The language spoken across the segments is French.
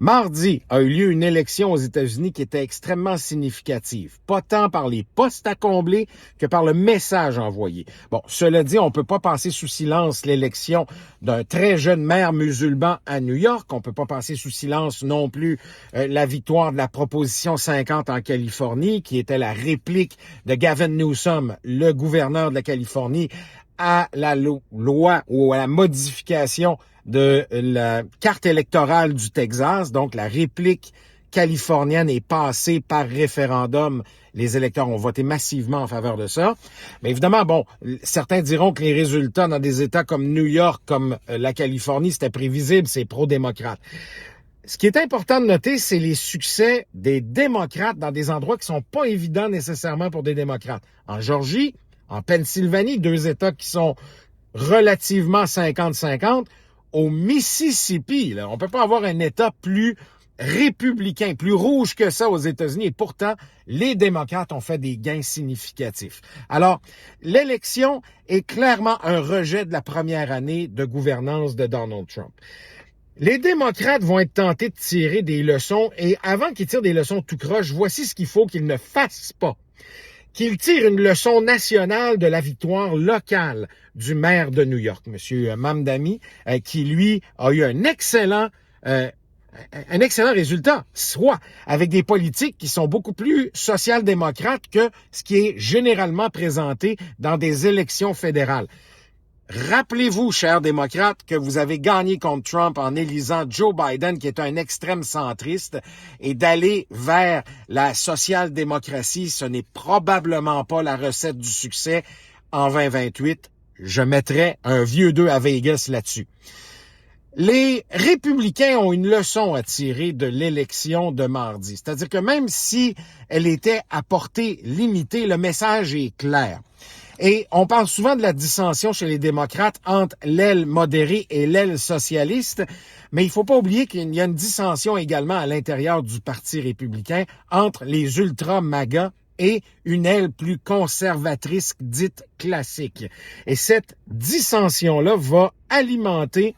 Mardi a eu lieu une élection aux États-Unis qui était extrêmement significative, pas tant par les postes à combler que par le message envoyé. Bon, cela dit, on ne peut pas passer sous silence l'élection d'un très jeune maire musulman à New York. On ne peut pas passer sous silence non plus la victoire de la proposition 50 en Californie, qui était la réplique de Gavin Newsom, le gouverneur de la Californie, à la loi ou à la modification de la carte électorale du Texas. Donc, la réplique californienne est passée par référendum. Les électeurs ont voté massivement en faveur de ça. Mais évidemment, bon, certains diront que les résultats dans des États comme New York, comme la Californie, c'était prévisible, c'est pro-démocrate. Ce qui est important de noter, c'est les succès des démocrates dans des endroits qui sont pas évidents nécessairement pour des démocrates. En Georgie, en Pennsylvanie, deux États qui sont relativement 50-50. Au Mississippi, là, on peut pas avoir un État plus républicain, plus rouge que ça aux États-Unis. Et pourtant, les démocrates ont fait des gains significatifs. Alors, l'élection est clairement un rejet de la première année de gouvernance de Donald Trump. Les démocrates vont être tentés de tirer des leçons et avant qu'ils tirent des leçons tout croche, voici ce qu'il faut qu'ils ne fassent pas. Qu'ils tirent une leçon nationale de la victoire locale du maire de New York, M. Mamdani, qui, lui, a eu un excellent résultat, soit avec des politiques qui sont beaucoup plus social-démocrates que ce qui est généralement présenté dans des élections fédérales. Rappelez-vous, chers démocrates, que vous avez gagné contre Trump en élisant Joe Biden, qui est un extrême centriste, et d'aller vers la social-démocratie, ce n'est probablement pas la recette du succès en 2028. Je mettrais un vieux 2 à Vegas là-dessus. Les républicains ont une leçon à tirer de l'élection de mardi. C'est-à-dire que même si elle était à portée limitée, le message est clair. Et on parle souvent de la dissension chez les démocrates entre l'aile modérée et l'aile socialiste, mais il ne faut pas oublier qu'il y a une dissension également à l'intérieur du Parti républicain entre les ultra-MAGA et une aile plus conservatrice dite classique. Et cette dissension-là va alimenter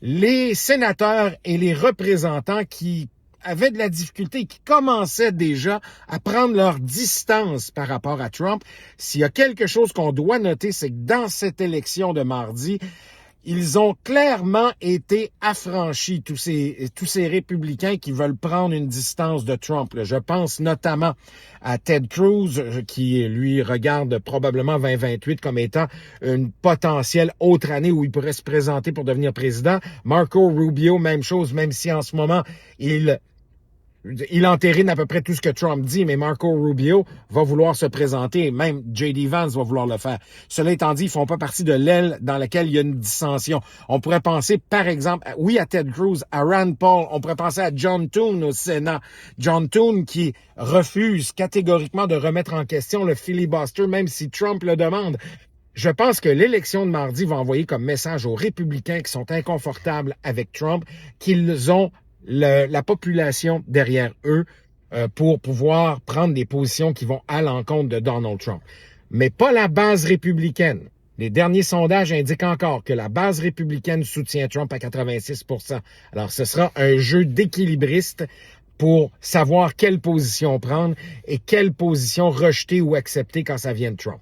les sénateurs et les représentants qui avaient de la difficulté, qui commençaient déjà à prendre leur distance par rapport à Trump. S'il y a quelque chose qu'on doit noter, c'est que dans cette élection de mardi, ils ont clairement été affranchis, tous ces républicains qui veulent prendre une distance de Trump. Je pense notamment à Ted Cruz, qui, lui, regarde probablement 2028 comme étant une potentielle autre année où il pourrait se présenter pour devenir président. Marco Rubio, même chose, même si en ce moment, il entérine à peu près tout ce que Trump dit, mais Marco Rubio va vouloir se présenter, même J.D. Vance va vouloir le faire. Cela étant dit, ils font pas partie de l'aile dans laquelle il y a une dissension. On pourrait penser, par exemple, oui, à Ted Cruz, à Rand Paul, on pourrait penser à John Thune au Sénat. John Thune qui refuse catégoriquement de remettre en question le filibuster, même si Trump le demande. Je pense que l'élection de mardi va envoyer comme message aux républicains qui sont inconfortables avec Trump qu'ils ont la population derrière eux pour pouvoir prendre des positions qui vont à l'encontre de Donald Trump. Mais pas la base républicaine. Les derniers sondages indiquent encore que la base républicaine soutient Trump à 86%. Alors, ce sera un jeu d'équilibriste pour savoir quelle position prendre et quelle position rejeter ou accepter quand ça vient de Trump.